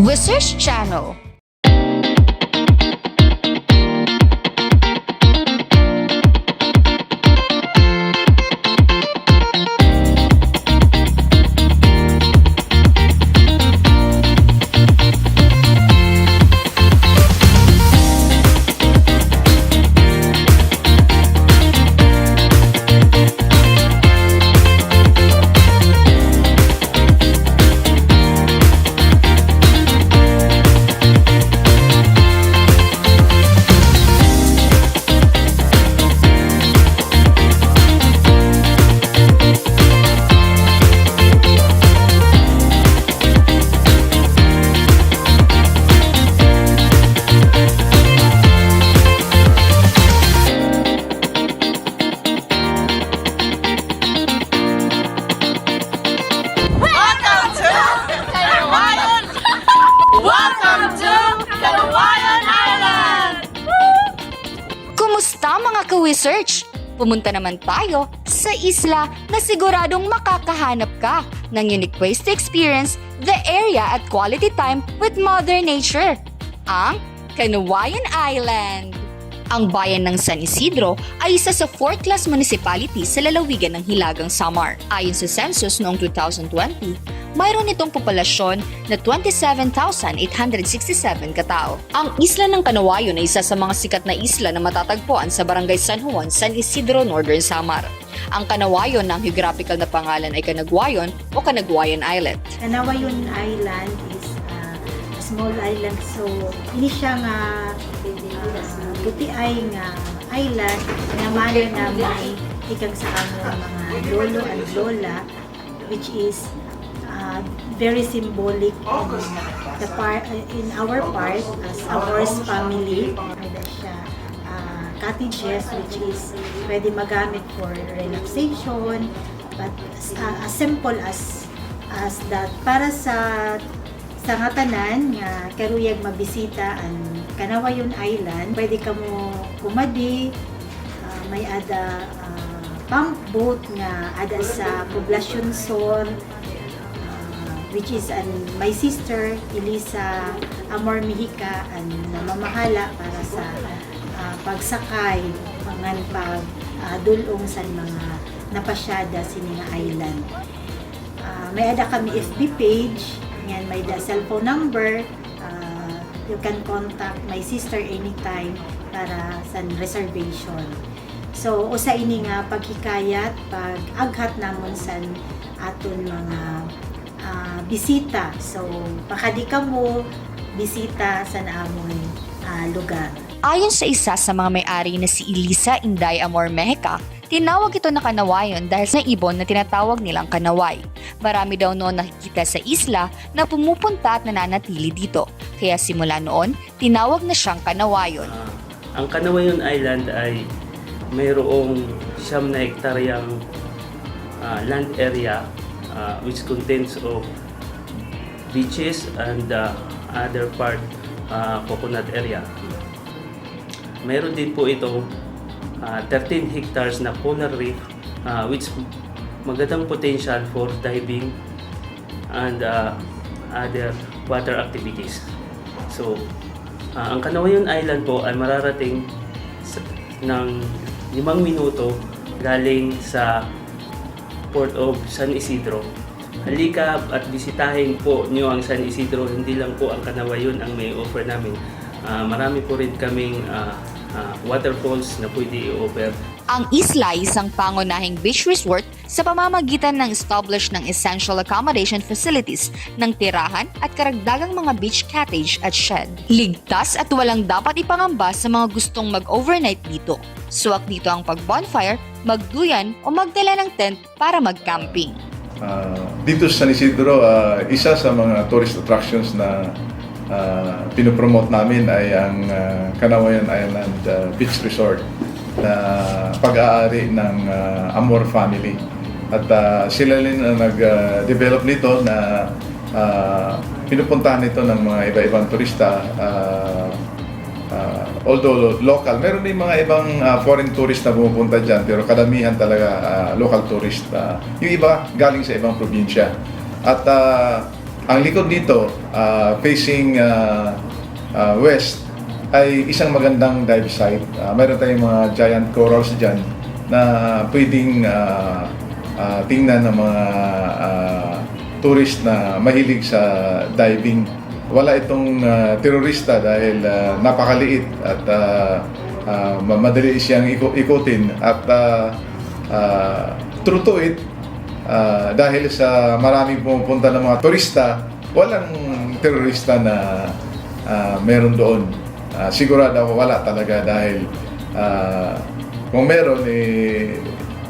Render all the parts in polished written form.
Research Channel. Kumusta mga ka-research? Pumunta naman tayo sa isla na siguradong makakahanap ka ng unique ways to experience the area at quality time with Mother Nature, ang Canawayan Island. Ang bayan ng San Isidro ay isa sa 4th-class municipality sa lalawigan ng Hilagang Samar. Ayon sa census noong 2020, mayroon itong populasyon na 27,867 katao. Ang isla ng Canawayon ay isa sa mga sikat na isla na matatagpuan sa Barangay San Juan, San Isidro, Northern Samar. Ang Canawayon ng geographical na pangalan ay Canagwayon o Canagwayan Islet. Canawayon Island is a small island, so hindi siya nga puti ay nga island na mali na may ikang sa among mga lolo and lola, which is very symbolic in our part as a horse family. Ada siya cottages, which is pwede magamit for relaxation, but as simple as that. Para sa nga tanan nga karuyag mabisita ang Canawayon Island, pwede ka mo kumadi, may ada pump boat nga ada sa Poblacion Sur, which is my sister Elisa Amor Mihica ang namamahala para sa pagsakay pangan dulong sa mga napasyada sini nga island. May ada kami FB page, yan may da cellphone number. You can contact my sister anytime para sa reservation. So usa ini nga paghikayat pag-aghat namon sa aton mga bisita. So pakadi ka mo bisita sa naamon lugar. Ayon sa isa sa mga may-ari na si Elisa Inday Amor Mejica, tinawag ito na Canawayon dahil sa ibon na tinatawag nilang kanaway. Marami daw noon nakikita sa isla na pumupunta at nananatili dito. Kaya simula noon, tinawag na siyang Canawayon. Ang Canawayon Island ay mayroong 9 na hektaryang land area which contains of beaches and other part coconut area. Mayroon din po itong 13 hectares na coral reef which magandang potential for diving and other water activities. So, ang Canawayon Island po ay mararating ng 5 minuto galing sa Port of San Isidro. Halika at bisitahin po nyo ang San Isidro, hindi lang po ang Canawayon ang may offer namin. Marami po rin kaming waterfalls na pwede i-offer. Ang isla ay isang pangunahing beach resort sa pamamagitan ng established ng essential accommodation facilities ng tirahan at karagdagang mga beach cottage at shed. Ligtas at walang dapat ipangamba sa mga gustong mag-overnight dito. Suwak dito ang pag-bonfire, magduyan o magdala ng tent para mag-camping. Dito sa San Isidro, isa sa mga tourist attractions na pinopromote namin ay ang Canawayon Island Beach Resort na pag-aari ng Amor family. At sila rin ang nag-develop nito na pinupuntahan nito ng mga iba-ibang turista. Although local, meron din mga ibang foreign tourist na pumupunta dyan, pero kadamihan talaga local tourist. Yung iba galing sa ibang probinsya. At Ang likod dito, facing west, ay isang magandang dive site. Mayroon tayong mga giant corals dyan na pwedeng tingnan ng mga tourist na mahilig sa diving. Wala itong terorista dahil napakaliit at madali siyang ikutin at true to it, dahil sa maraming pumupunta ng mga turista, walang terorista na meron doon. Sigurado ako wala talaga dahil kung meron,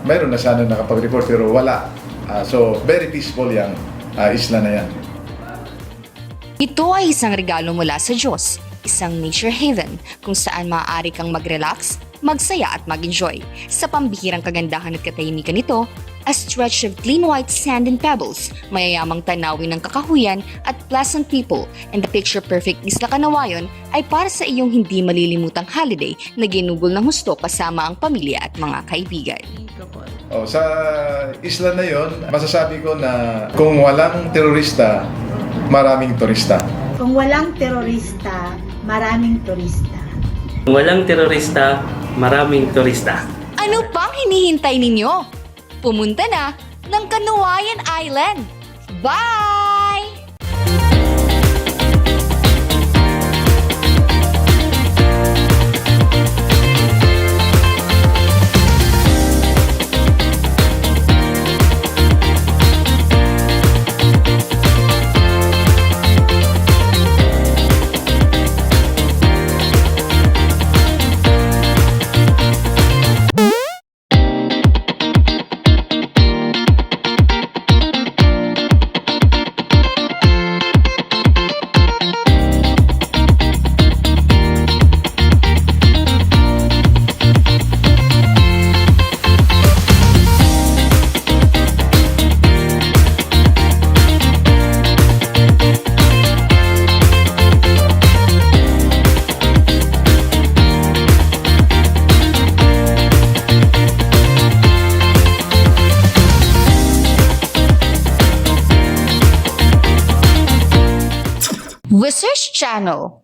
meron na sana nakapag-report pero wala. So, very peaceful yung isla na yan. Ito ay isang regalo mula sa Diyos, isang nature haven kung saan maaari kang mag-relax, magsaya at mag-enjoy. Sa pambihirang kagandahan at katahimikan nito, a stretch of clean white sand and pebbles, mayayamang tanawin ng kakahuyan at pleasant people, and the picture-perfect Isla Canawayon ay para sa iyong hindi malilimutang holiday na ginugol ng husto kasama ang pamilya at mga kaibigan. Sa isla na yon, masasabi ko na kung walang terorista, maraming turista. Kung walang terorista, maraming turista. Kung walang terorista, maraming turista. Ano pang hinihintay ninyo? Pumunta na ng Canawayan Island! Bye! Research Channel.